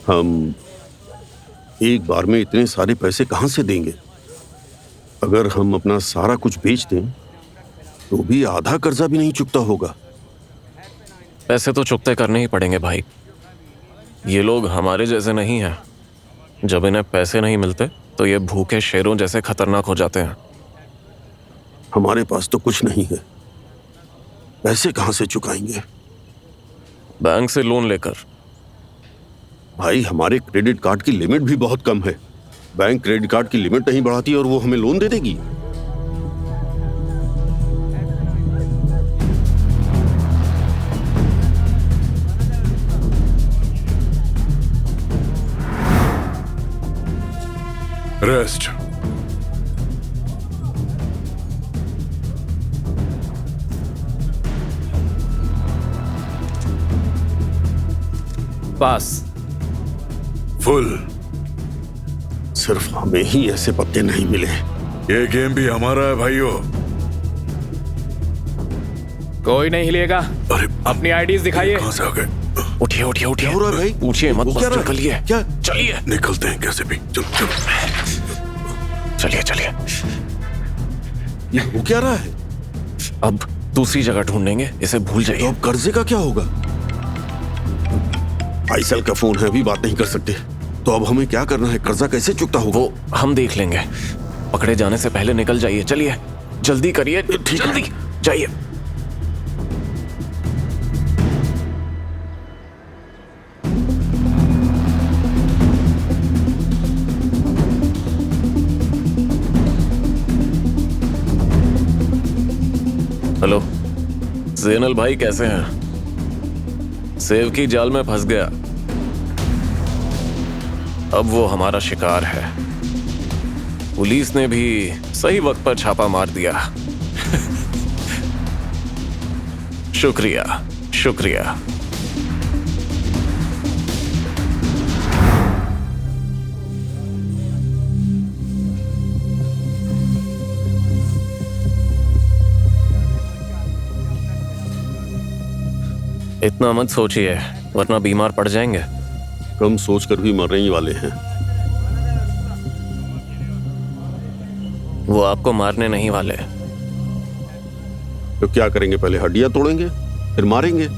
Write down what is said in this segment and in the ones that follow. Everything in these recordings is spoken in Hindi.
हम एक बार में इतने सारे पैसे कहां से देंगे? अगर हम अपना सारा कुछ बेच दें तो भी आधा कर्जा भी नहीं चुकता होगा। पैसे तो चुकते करने ही पड़ेंगे भाई। ये लोग हमारे जैसे नहीं हैं। जब इन्हें पैसे नहीं मिलते तो ये भूखे शेरों जैसे खतरनाक हो जाते हैं। हमारे पास तो कुछ नहीं है, पैसे कहां से चुकाएंगे? बैंक से लोन लेकर। भाई, हमारे क्रेडिट कार्ड की लिमिट भी बहुत कम है। बैंक क्रेडिट कार्ड की लिमिट नहीं बढ़ाती और वो हमें लोन दे देगी। रेस्ट। पास। फुल। सिर्फ हमें ही ऐसे पत्ते नहीं मिले। ये गेम भी हमारा है भाइयों। कोई नहीं हिलेगा। अरे अपनी आईडीज दिखाइए। कहां से आ गए? उठिए उठिए उठिए। क्या हो रहा है भाई? पूछिए मत, वो बस क्या रहा है? चलिए क्या? चलिए निकलते हैं कैसे भी। चल चल। चलिए चलिए। ये हो क्या रहा है? अब दूसरी जगह ढूंढेंगे, इसे भूल तो जाइए। अब कर्जे का क्या होगा? आईसेल का फोन है, अभी बात नहीं कर सकते। तो अब हमें क्या करना है? कर्जा कैसे चुकता होगा? वो हम देख लेंगे। पकड़े जाने से पहले निकल जाइए। चलिए जल्दी करिए, जल्दी जाइए। हेलो ज़ैनल भाई, कैसे हैं? सेव की जाल में फंस गया। अब वो हमारा शिकार है। पुलिस ने भी सही वक्त पर छापा मार दिया। शुक्रिया शुक्रिया। इतना मत सोचिए, वरना बीमार पड़ जाएंगे। कम सोचकर भी मरने ही वाले हैं। वो आपको मारने नहीं वाले। तो क्या करेंगे? पहले हड्डियां तोड़ेंगे, फिर मारेंगे।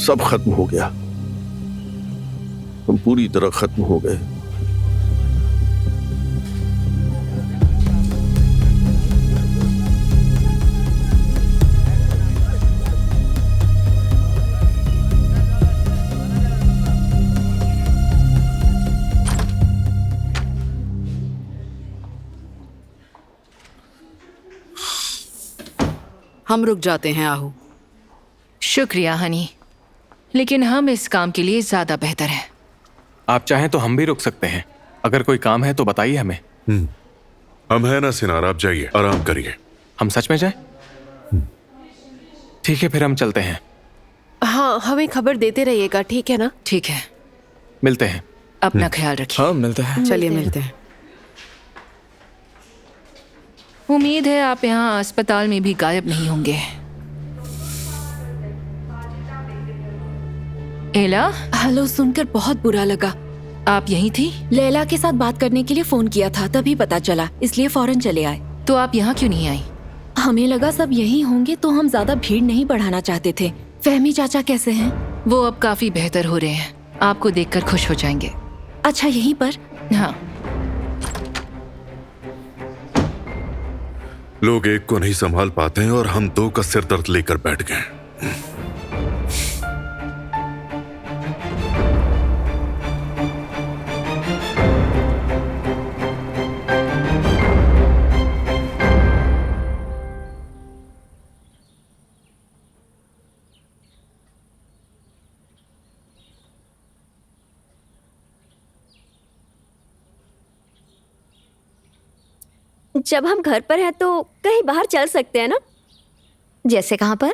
सब खत्म हो गया। हम पूरी तरह खत्म हो गए। हम रुक जाते हैं आहू। शुक्रिया हनी, लेकिन हम इस काम के लिए ज्यादा बेहतर हैं। आप चाहें तो हम भी रुक सकते हैं। अगर कोई काम है तो बताइए हमें। हम है ना सिनार, आप जाइए, आराम करिए। हम सच में जाएं? ठीक है, फिर हम चलते हैं। हाँ, हमें खबर देते रहिएगा, ठीक है ना? ठीक है, मिलते हैं। अपना ख्याल रखिए। हाँ, मिलते हैं। चलिए मिलते हैं। उम्मीद है आप यहाँ अस्पताल में भी गायब नहीं होंगे। एला, हेलो, सुनकर बहुत बुरा लगा। आप यहीं थी? लैला के साथ बात करने के लिए फोन किया था, तभी पता चला, इसलिए फौरन चले आए। तो आप यहाँ क्यों नहीं आई? हमें लगा सब यहीं होंगे तो हम ज्यादा भीड़ नहीं बढ़ाना चाहते थे। फहमी चाचा कैसे हैं? वो अब काफी बेहतर हो रहे हैं, आपको देखकर खुश हो जाएंगे। अच्छा, यहीं पर? हाँ। लोग एक को नहीं संभाल पाते हैं और हम दो का सिर दर्द लेकर बैठ गए। जब हम घर पर हैं तो कहीं बाहर चल सकते हैं ना? जैसे कहाँ पर?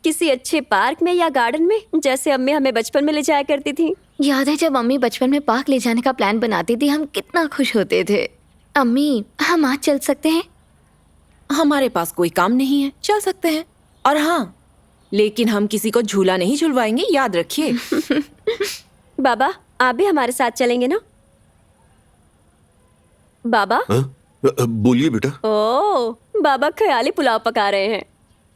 किसी अच्छे पार्क में या गार्डन में, जैसे अम्मी हमें बचपन में ले जाया करती थी। याद है जब अम्मी बचपन में पार्क ले जाने का प्लान बनाती थी, हम कितना खुश होते थे। अम्मी, हम आज चल सकते हैं? हमारे पास कोई काम नहीं है, चल सकते हैं। और हाँ, लेकिन हम किसी को झूला नहीं झुलवाएंगे, याद रखिए। बाबा, आप भी हमारे साथ चलेंगे ना? बाबा? बोलिए बेटा। ओ, बाबा ख्याली पुलाव पका रहे हैं।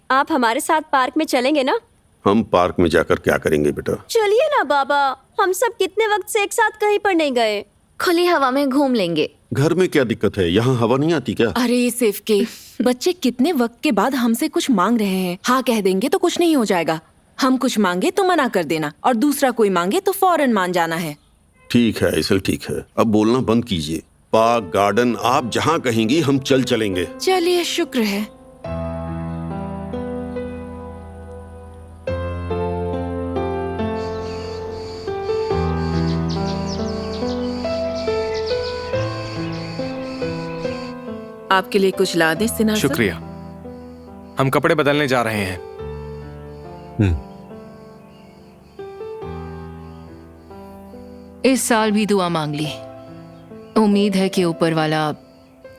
आप हमारे साथ पार्क में चलेंगे ना? हम पार्क में जाकर क्या करेंगे बेटा? चलिए ना बाबा, हम सब कितने वक्त से एक साथ कहीं पर नहीं गए। खुली हवा में घूम लेंगे। घर में क्या दिक्कत है? यहाँ हवा नहीं आती क्या? अरे सिर्फ के बच्चे कितने वक्त के बाद हमसे कुछ मांग रहे हैं। हाँ कह देंगे तो कुछ नहीं हो जाएगा। हम कुछ मांगे तो मना कर देना, और दूसरा कोई मांगे तो फौरन मान जाना है। ठीक है ऐसा ठीक है, अब बोलना बंद कीजिए। पार्क, गार्डन, आप जहाँ कहेंगी हम चलेंगे। चलिए, शुक्र है। आपके लिए कुछ ला दें सिन्हा सर? शुक्रिया। हम कपड़े बदलने जा रहे हैं। इस साल भी दुआ मांग ली। उम्मीद है कि ऊपर वाला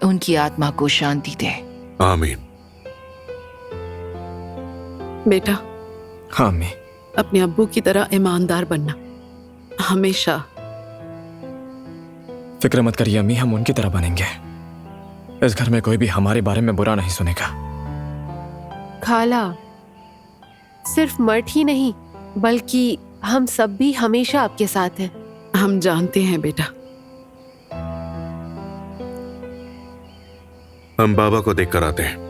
उनकी आत्मा को शांति दे। आमीन। बेटा, हाँ मैं अपने अब्बू की तरह ईमानदार बनना हमेशा। फिक्र मत करिए अम्मी, हम उनकी तरह बनेंगे। इस घर में कोई भी हमारे बारे में बुरा नहीं सुनेगा। खाला, सिर्फ मर्द ही नहीं बल्कि हम सब भी हमेशा आपके साथ हैं। हम जानते हैं बेटा। हम बाबा को देखकर आते हैं।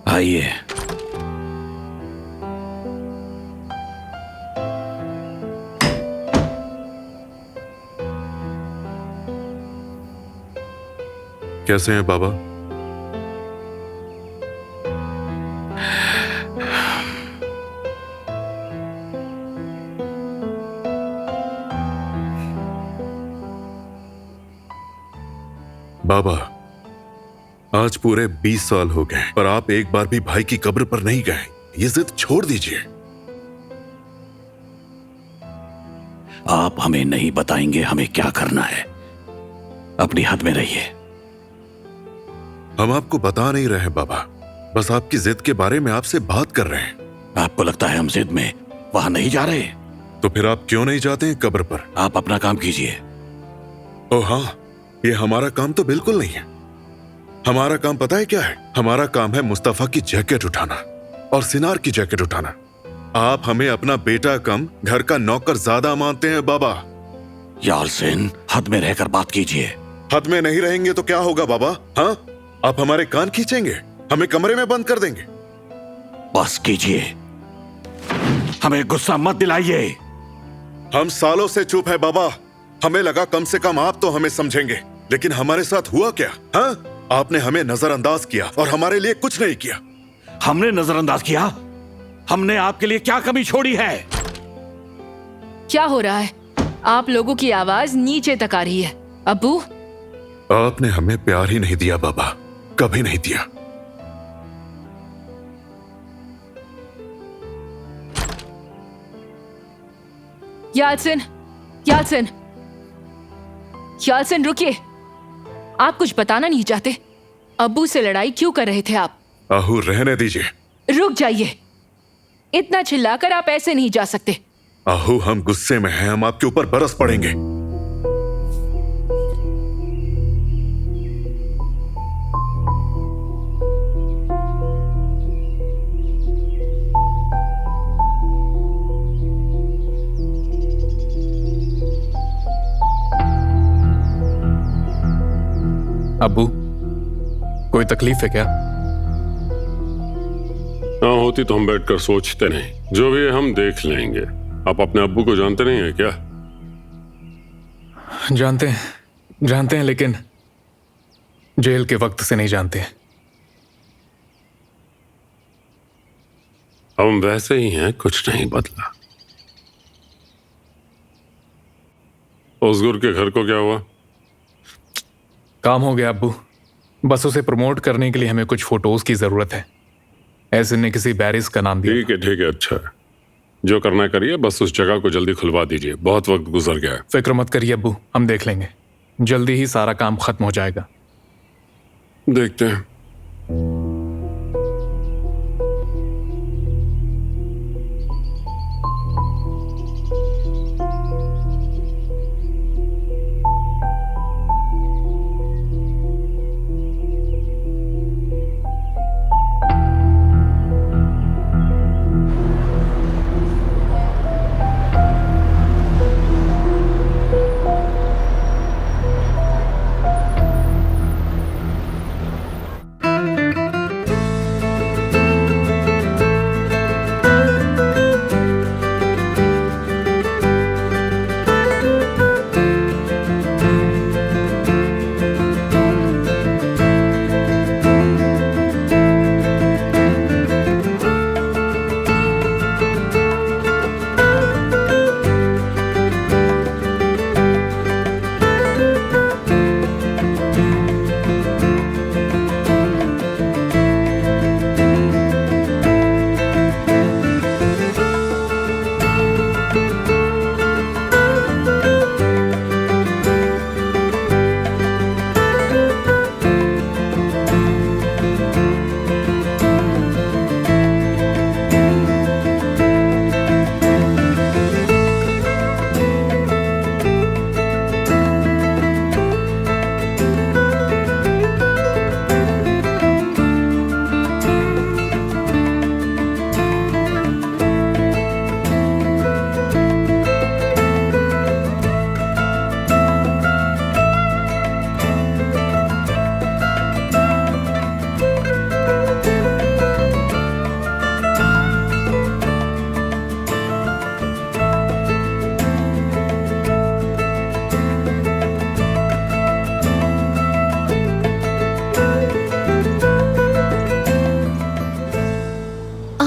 आइए। कैसे हैं बाबा? बाबा, आज पूरे 20 साल हो गए पर आप एक बार भी भाई की कब्र पर नहीं गए। ये जिद छोड़ दीजिए। आप हमें नहीं बताएंगे हमें क्या करना है। अपनी हद में रहिए। हम आपको बता नहीं रहे बाबा, बस आपकी जिद के बारे में आपसे बात कर रहे हैं। आपको लगता है हम जिद में वहां नहीं जा रहे? तो फिर आप क्यों नहीं जाते हैं कब्र पर? आप अपना काम कीजिए। ओह हाँ, ये हमारा काम तो बिल्कुल नहीं है। हमारा काम पता है क्या है? हमारा काम है मुस्तफा की जैकेट उठाना और सिनार की जैकेट उठाना। आप हमें अपना बेटा कम घर का नौकर ज्यादा मानते हैं बाबा। यालसेन, हद में रहकर बात कीजिए। हद में नहीं रहेंगे तो क्या होगा बाबा? हाँ, आप हमारे कान खींचेंगे, हमें कमरे में बंद कर देंगे। बस कीजिए, हमें गुस्सा मत दिलाइए। हम सालों से चुप है बाबा। हमें लगा कम से कम आप तो हमें समझेंगे, लेकिन हमारे साथ हुआ क्या? हाँ, आपने हमें नजरअंदाज किया और हमारे लिए कुछ नहीं किया। हमने नजरअंदाज किया? हमने आपके लिए क्या कमी छोड़ी है? क्या हो रहा है? आप लोगों की आवाज नीचे तक आ रही है। अब्बू, आपने हमें प्यार ही नहीं दिया बाबा, कभी नहीं दिया। यालसेन, यालसेन, यालसेन रुकिए। आप कुछ बताना नहीं चाहते? अब्बू से लड़ाई क्यों कर रहे थे आप? आहू, रहने दीजिए। रुक जाइए। इतना चिल्लाकर आप ऐसे नहीं जा सकते। आहू, हम गुस्से में हैं, हम आपके ऊपर बरस पड़ेंगे। अब्बू, कोई तकलीफ है क्या? ना होती तो हम बैठकर सोचते नहीं। जो भी है हम देख लेंगे। आप अपने अब्बू को जानते नहीं है क्या? जानते हैं लेकिन जेल के वक्त से नहीं जानते। हम वैसे ही हैं, कुछ नहीं बदला। उसगुर के घर को क्या हुआ? काम हो गया अब्बू। बस उसे प्रमोट करने के लिए हमें कुछ फोटोज की जरूरत है। ऐसे ने किसी बैरिस का नाम दिया। ठीक है, अच्छा है। जो करना करिए, बस उस जगह को जल्दी खुलवा दीजिए, बहुत वक्त गुजर गया है। फिक्र मत करिए अब्बू, हम देख लेंगे। जल्दी ही सारा काम खत्म हो जाएगा। देखते हैं।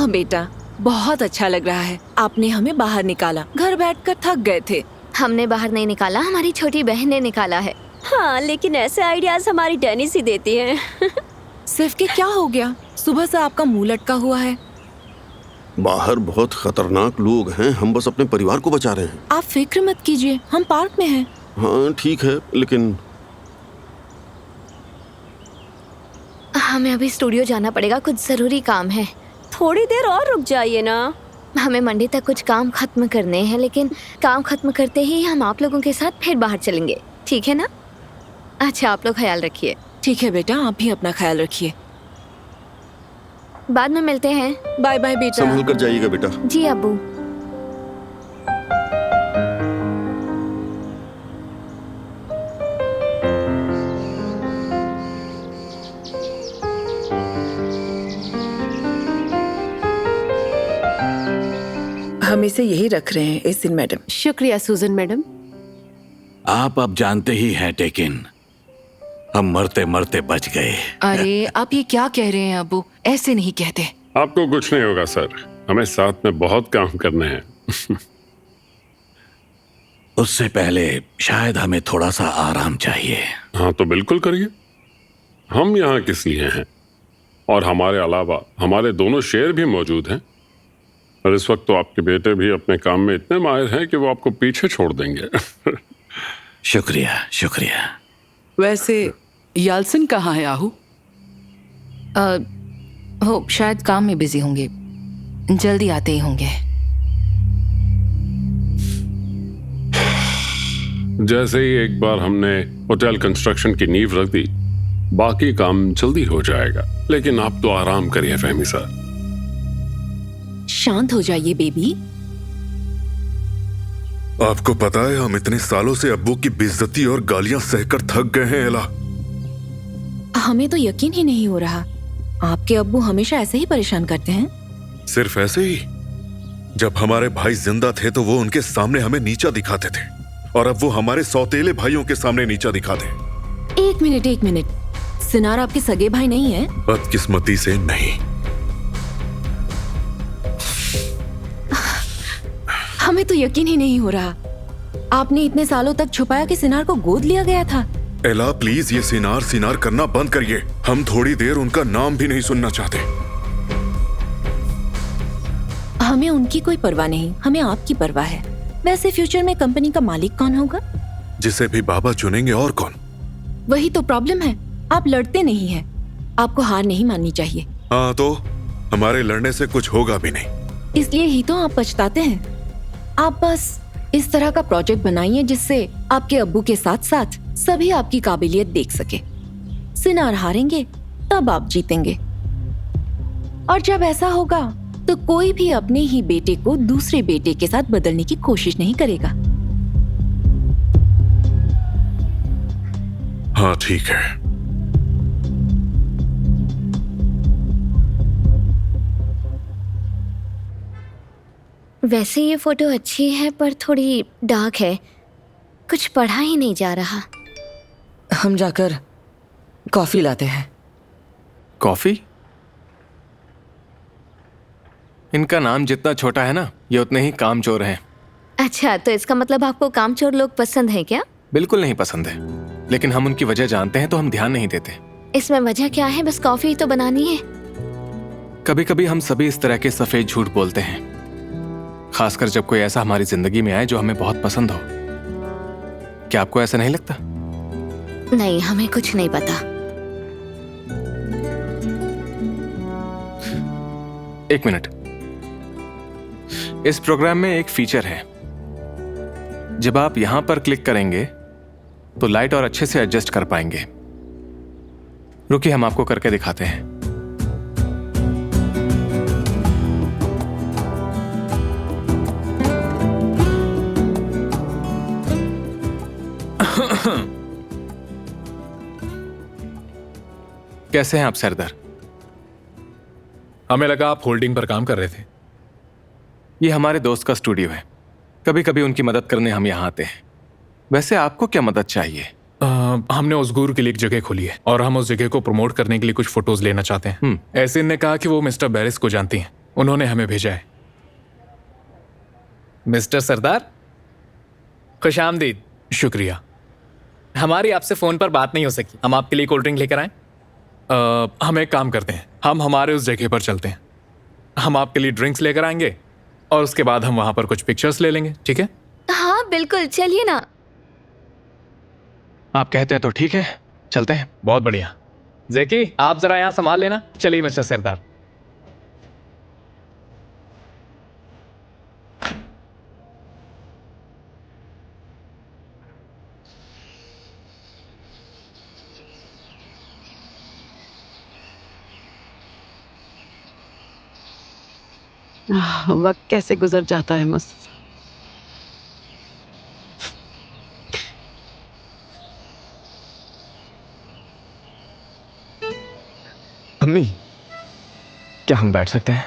बेटा, बहुत अच्छा लग रहा है। आपने हमें बाहर निकाला, घर बैठकर थक गए थे। हमने बाहर नहीं निकाला, हमारी छोटी बहन ने निकाला है। हाँ, लेकिन ऐसे आइडियाज हमारी डेनिस ही देती है। सिर्फ के क्या हो गया? सुबह से आपका मुंह लटका हुआ है। बाहर बहुत खतरनाक लोग हैं, हम बस अपने परिवार को बचा रहे हैं। आप फिक्र मत कीजिए, हम पार्क में हैं। हाँ ठीक है, लेकिन हमें अभी स्टूडियो जाना पड़ेगा, कुछ जरूरी काम है। थोड़ी देर और रुक जाइए ना। हमें मंडे तक कुछ काम खत्म करने हैं, लेकिन काम खत्म करते ही हम आप लोगों के साथ फिर बाहर चलेंगे, ठीक है ना? अच्छा, आप लोग ख्याल रखिए। ठीक है बेटा, आप भी अपना ख्याल रखिए। बाद में मिलते हैं। बाय बाय बेटा। संभल कर जाइएगा बेटा। जी अब्बू। हम इसे यही रख रहे हैं एसिन मैडम। शुक्रिया सूजन मैडम। आप अब जानते ही हैं टेकिन, हम मरते मरते बच गए। अरे आप ये क्या कह रहे हैं अब्बू? ऐसे नहीं कहते। आपको कुछ नहीं होगा सर, हमें साथ में बहुत काम करने हैं। उससे पहले शायद हमें थोड़ा सा आराम चाहिए। हाँ तो बिल्कुल करिए, हम यहाँ किस लिए हैं? और हमारे अलावा हमारे दोनों शेर भी मौजूद हैं। और इस वक्त तो आपके बेटे भी अपने काम में इतने माहिर हैं कि वो आपको पीछे छोड़ देंगे। शुक्रिया शुक्रिया। वैसे यालसन कहाँ है आहू? हो शायद काम में बिजी होंगे, जल्दी आते ही होंगे। जैसे ही एक बार हमने होटल कंस्ट्रक्शन की नींव रख दी, बाकी काम जल्दी हो जाएगा। लेकिन आप तो आराम करिए फहमी सर। शांत हो जाइए बेबी। आपको पता है, हम इतने सालों से अब्बू की बेइज्जती और गालियां सहकर थक गए हैं एला। हमें तो यकीन ही नहीं हो रहा, आपके अब्बू हमेशा ऐसे ही परेशान करते हैं। सिर्फ ऐसे ही? जब हमारे भाई जिंदा थे तो वो उनके सामने हमें नीचा दिखाते थे, और अब वो हमारे सौतेले भाइयों के सामने नीचा दिखाते हैं। एक मिनट, सिनार आपके सगे भाई नहीं है? बदकिस्मती से नहीं। हमें तो यकीन ही नहीं हो रहा, आपने इतने सालों तक छुपाया कि सिनार को गोद लिया गया था। एला प्लीज ये सिनार करना बंद करिए। हम थोड़ी देर उनका नाम भी नहीं सुनना चाहते। हमें उनकी कोई परवाह नहीं, हमें आपकी परवाह है। वैसे फ्यूचर में कंपनी का मालिक कौन होगा? जिसे भी बाबा चुनेंगे और कौन। वही तो प्रॉब्लम है, आप लड़ते नहीं हैं। आपको हार नहीं माननी चाहिए। हाँ तो हमारे लड़ने से कुछ होगा भी नहीं। इसलिए ही तो आप पछताते हैं। आप बस इस तरह का प्रोजेक्ट बनाइए जिससे आपके अब्बू के साथ साथ सभी आपकी काबिलियत देख सके। सिनार हारेंगे तब आप जीतेंगे, और जब ऐसा होगा तो कोई भी अपने ही बेटे को दूसरे बेटे के साथ बदलने की कोशिश नहीं करेगा। हाँ ठीक है। वैसे ये फोटो अच्छी है पर थोड़ी डार्क है, कुछ पढ़ा ही नहीं जा रहा। हम जाकर कॉफी लाते हैं। कॉफी? इनका नाम जितना छोटा है ना, ये उतने ही कामचोर हैं। अच्छा, तो इसका मतलब आपको कामचोर लोग पसंद है क्या? बिल्कुल नहीं पसंद है, लेकिन हम उनकी वजह जानते हैं तो हम ध्यान नहीं देते। इसमें वजह क्या है? बस कॉफी तो बनानी है। कभी कभी हम सभी इस तरह के सफेद झूठ बोलते हैं, खासकर जब कोई ऐसा हमारी जिंदगी में आए जो हमें बहुत पसंद हो। क्या आपको ऐसा नहीं लगता? नहीं, हमें कुछ नहीं पता। एक मिनट, इस प्रोग्राम में एक फीचर है। जब आप यहां पर क्लिक करेंगे तो लाइट और अच्छे से एडजस्ट कर पाएंगे। रुकिए, हम आपको करके दिखाते हैं। कैसे हैं आप सरदार? हमें लगा आप होल्डिंग पर काम कर रहे थे। ये हमारे दोस्त का स्टूडियो है, कभी कभी उनकी मदद करने हम यहाँ आते हैं। वैसे आपको क्या मदद चाहिए? हमने उस गुरु के लिए एक जगह खोली है और हम उस जगह को प्रमोट करने के लिए कुछ फोटोज लेना चाहते हैं। ऐसे ने कहा कि वो मिस्टर बैरिस को जानती हैं, उन्होंने हमें भेजा है। मिस्टर सरदार, खुशामदीद। शुक्रिया। हमारी आपसे फोन पर बात नहीं हो सकी, हम आपके लिए कोल्ड ड्रिंक लेकर आए। हम एक काम करते हैं, हम हमारे उस जगह पर चलते हैं, हम आपके लिए ड्रिंक्स लेकर आएंगे और उसके बाद हम वहां पर कुछ पिक्चर्स ले लेंगे, ठीक है? हाँ बिल्कुल, चलिए ना। आप कहते हैं तो ठीक है, चलते हैं। बहुत बढ़िया। जैकी, आप जरा यहाँ संभाल लेना। चलिए मिस्टर सरदार। वक्त कैसे गुजर जाता है मुझसे। अम्मी, क्या हम बैठ सकते हैं?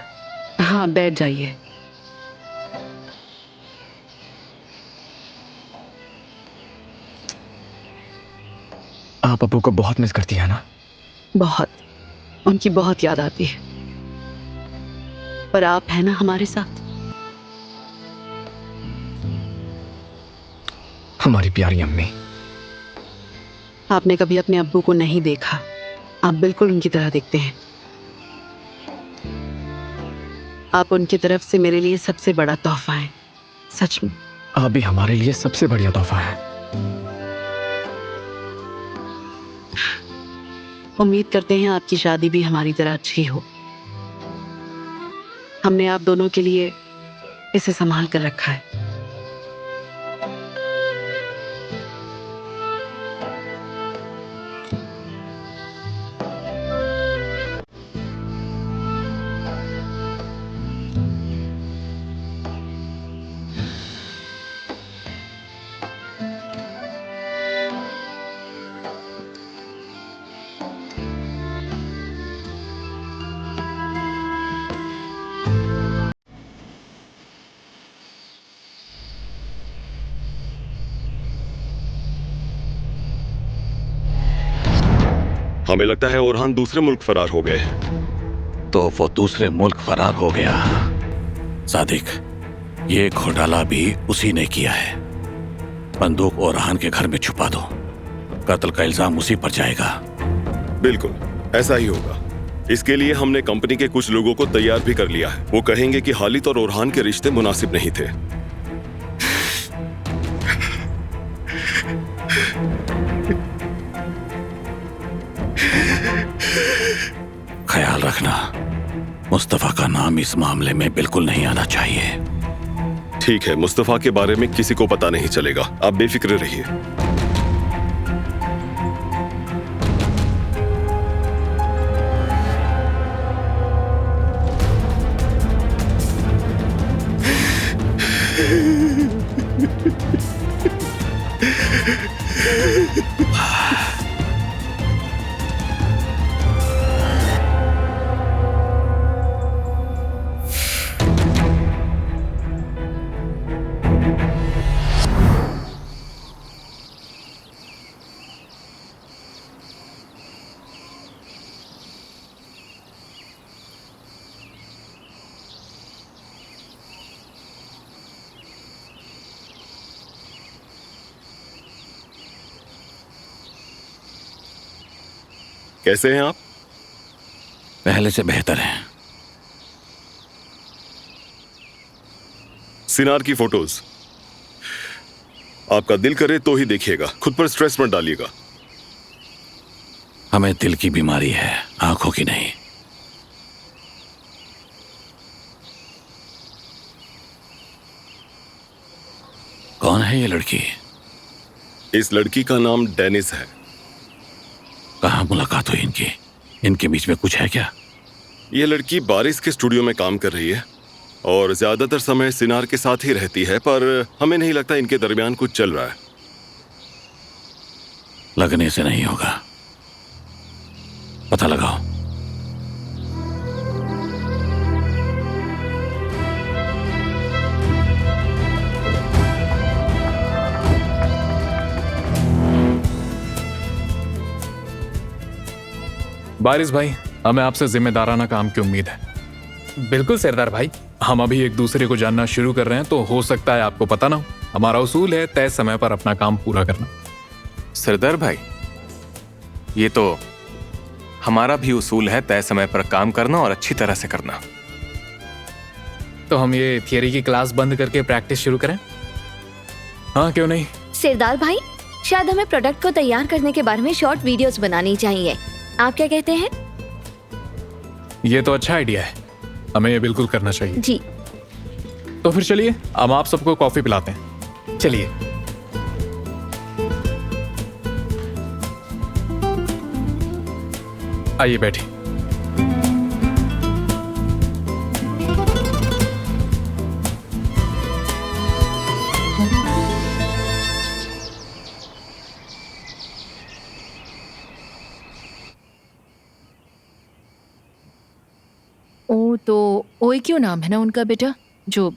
हाँ, बैठ जाइए। आप अब्बू को बहुत मिस करती है ना? बहुत, उनकी बहुत याद आती है, पर आप है ना हमारे साथ। हमारी प्यारी अम्मी। आपने कभी अपने अब्बू को नहीं देखा, आप बिल्कुल उनकी तरह दिखते हैं। आप उनकी तरफ से मेरे लिए सबसे बड़ा तोहफा है, सच में। आप भी हमारे लिए सबसे बढ़िया तोहफा है। उम्मीद करते हैं आपकी शादी भी हमारी तरह अच्छी हो। हमने आप दोनों के लिए इसे संभाल कर रखा है। हमें लगता है ओरहान दूसरे मुल्क फरार हो गए हैं। तो वो दूसरे मुल्क फरार हो गया। सादिक, ये घोटाला भी उसी ने किया है। बंदूक ओरहान के घर में छुपा दो, कत्ल का इल्जाम उसी पर जाएगा। बिल्कुल ऐसा ही होगा। इसके लिए हमने कंपनी के कुछ लोगों को तैयार भी कर लिया है। वो कहेंगे कि हालिद और ओरहान के रिश्ते मुनासिब नहीं थे। ख्याल रखना, मुस्तफा का नाम इस मामले में बिल्कुल नहीं आना चाहिए। ठीक है, मुस्तफा के बारे में किसी को पता नहीं चलेगा, आप बेफिक्र रहिए। कैसे हैं आप? पहले से बेहतर हैं। सिनार की फोटोज आपका दिल करे तो ही देखिएगा, खुद पर स्ट्रेस मत डालिएगा। हमें दिल की बीमारी है, आंखों की नहीं। कौन है ये लड़की? इस लड़की का नाम डेनिस है। कहाँ मुलाकात हुई इनकी? इनके बीच में कुछ है क्या? यह लड़की बारिश के स्टूडियो में काम कर रही है और ज्यादातर समय सिनार के साथ ही रहती है, पर हमें नहीं लगता इनके दरमियान कुछ चल रहा है। लगने से नहीं होगा, पता लगाओ। बारिश भाई, हमें आपसे जिम्मेदाराना काम की उम्मीद है। बिल्कुल सरदार भाई। हम अभी एक दूसरे को जानना शुरू कर रहे हैं, तो हो सकता है आपको पता ना हो, हमारा उसूल है तय समय पर अपना काम पूरा करना। सरदार भाई, ये तो हमारा भी उसूल है, तय समय पर काम करना और अच्छी तरह से करना। तो हम ये थियरी की क्लास बंद करके प्रैक्टिस शुरू करें? हाँ, क्यों नहीं। सरदार भाई, शायद हमें प्रोडक्ट को तैयार करने के बारे में शॉर्ट वीडियोस बनानी चाहिए। आप क्या कहते हैं? ये तो अच्छा आइडिया है, हमें ये बिल्कुल करना चाहिए। जी। तो फिर चलिए, हम आप सबको कॉफी पिलाते हैं। चलिए। आइए बैठिए। ओ, तो ओए क्यों नाम है ना उनका बेटा, जो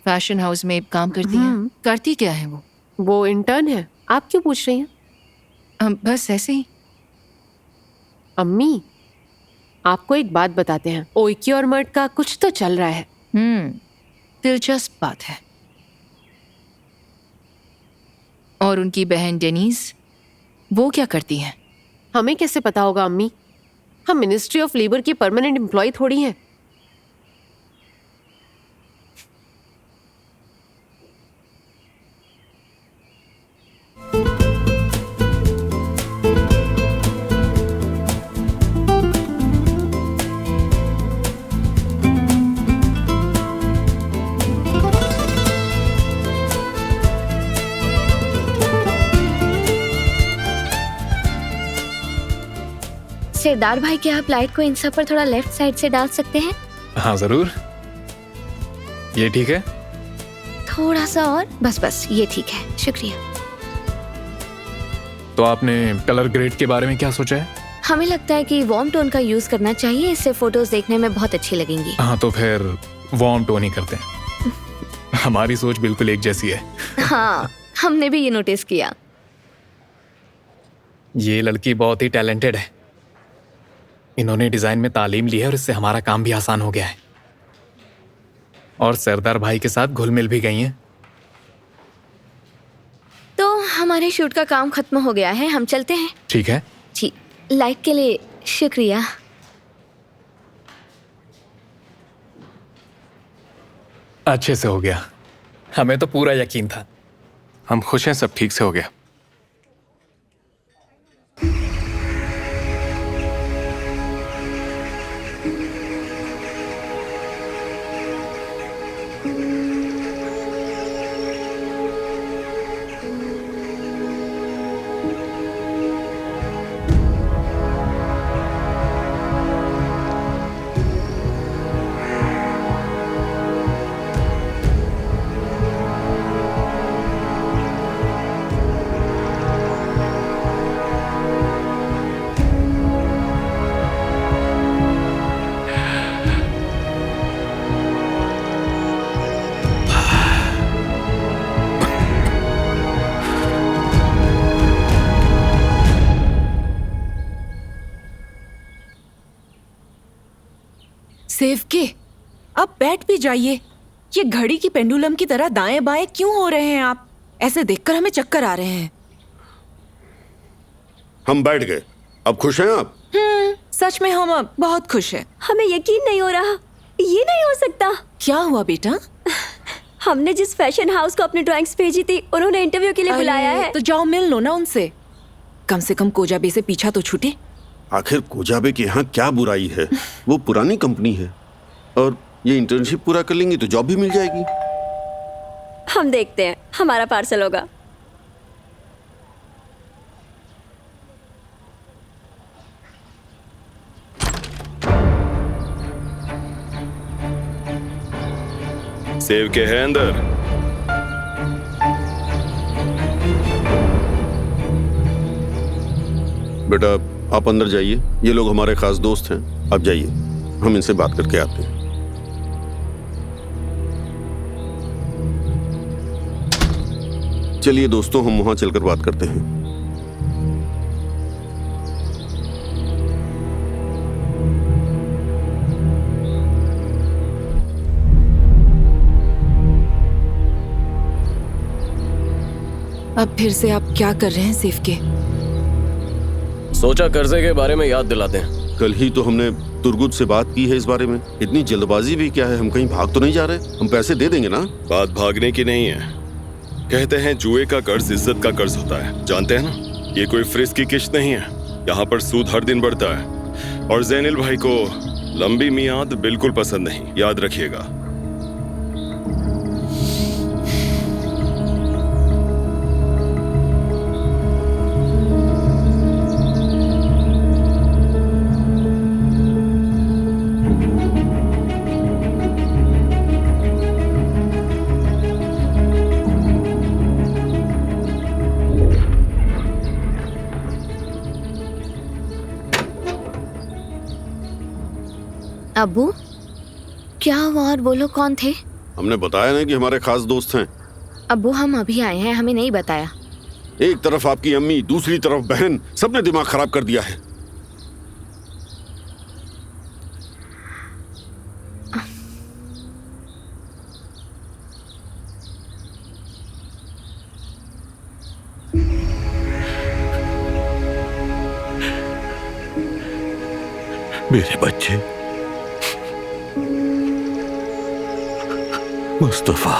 फैशन हाउस में काम करती है। करती क्या है वो? वो इंटर्न है। आप क्यों पूछ रही हैं? बस ऐसे ही। अम्मी, आपको एक बात बताते हैं, ओइकी और मर्ट का कुछ तो चल रहा है। दिलचस्प बात है। और उनकी बहन डेनीज, वो क्या करती है? हमें कैसे पता होगा अम्मी? हम मिनिस्ट्री ऑफ लेबर की परमानेंट एम्प्लॉय थोड़ी हैं। सरदार भाई, क्या आप लाइट को इन सब पर थोड़ा लेफ्ट साइड से डाल सकते हैं? हाँ जरूर। ये ठीक है? थोड़ा सा और, बस ये ठीक है, शुक्रिया। तो आपने कलर ग्रेड के बारे में क्या सोचा है? हमें लगता है कि वार्म टोन का यूज करना चाहिए, इससे फोटोज देखने में बहुत अच्छी लगेंगी। हाँ, तो फिर वार्म टोन ही करते हैं। हमारी सोच बिल्कुल एक जैसी है। हाँ, हमने भी ये नोटिस किया। ये लड़की बहुत ही टैलेंटेड है। इन्होंने डिजाइन में तालीम ली है और इससे हमारा काम भी आसान हो गया है। और सरदार भाई के साथ घुल मिल भी गई हैं। तो हमारे शूट का काम खत्म हो गया है, हम चलते हैं। ठीक है। जी, लाइट के लिए शुक्रिया। अच्छे से हो गया। हमें तो पूरा यकीन था। हम खुश हैं, सब ठीक से हो गया। सेव के, अब बैठ भी जाइए। ये घड़ी की पेंडुलम की तरह दाएं बाएं क्यों हो रहे हैं आप? ऐसे देखकर हमें चक्कर आ रहे हैं। हम बैठ गए, अब खुश हैं आप? सच में हम अब बहुत खुश हैं। हमें यकीन नहीं हो रहा, ये नहीं हो सकता। क्या हुआ बेटा? हमने जिस फैशन हाउस को अपनी ड्राइंग्स भेजी थी, उन्होंने इंटरव्यू के लिए बुलाया है। तो जाओ मिल लो ना उनसे। कम से कम कोजाबे से पीछा तो छूटे। आखिर कोजाबे के यहाँ क्या बुराई है? वो पुरानी कंपनी है और ये इंटर्नशिप पूरा कर लेंगी तो जॉब भी मिल जाएगी। हम देखते हैं, हमारा पार्सल होगा। सेव के है अंदर। बेटा आप अंदर जाइए, ये लोग हमारे खास दोस्त हैं। आप जाइए, हम इनसे बात करके आते हैं। चलिए दोस्तों, हम वहां चलकर बात करते हैं। अब फिर से आप क्या कर रहे हैं सेव के? सोचा कर्जे के बारे में याद दिलाते हैं। कल ही तो हमने तुर्गुत से बात की है इस बारे में। इतनी जल्दबाजी भी क्या है? हम कहीं भाग तो नहीं जा रहे? हम पैसे दे देंगे ना। बात भागने की नहीं है। कहते हैं जुए का कर्ज इज्जत का कर्ज होता है, जानते हैं ना? ये कोई फ्रिज की किश्त नहीं है। यहाँ पर सूद हर दिन बढ़ता है और जैनिल भाई को लंबी मियाद बिल्कुल पसंद नहीं, याद रखिएगा। अब्बू, क्या हुआ और वो लोग कौन थे? हमने बताया ना कि हमारे खास दोस्त हैं। अब्बू हम अभी आए हैं, हमें नहीं बताया। एक तरफ आपकी अम्मी, दूसरी तरफ बहन, सबने दिमाग खराब कर दिया है। मेरे बच्चे मुस्तफा,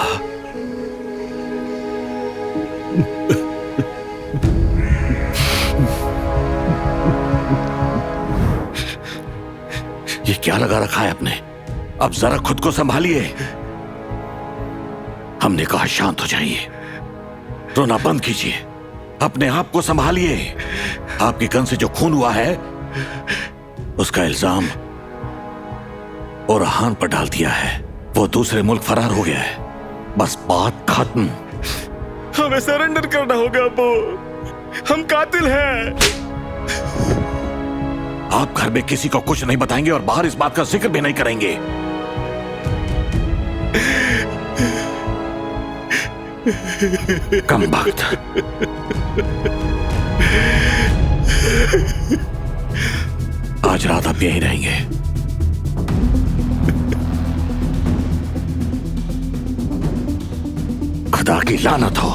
ये क्या लगा रखा है आपने? अब जरा खुद को संभालिए। हमने कहा शांत हो जाइए, रोना बंद कीजिए, अपने आप को संभालिए। आपकी गन से जो खून हुआ है उसका इल्जाम ओरहान पर डाल दिया है। वो दूसरे मुल्क फरार हो गया है। बस बात खत्म। हमें सरेंडर करना होगा अब्बू, हम कातिल हैं। आप घर में किसी को कुछ नहीं बताएंगे और बाहर इस बात का जिक्र भी नहीं करेंगे। कम वक्त। आज रात आप यहीं रहेंगे। खुदा की लानत हो।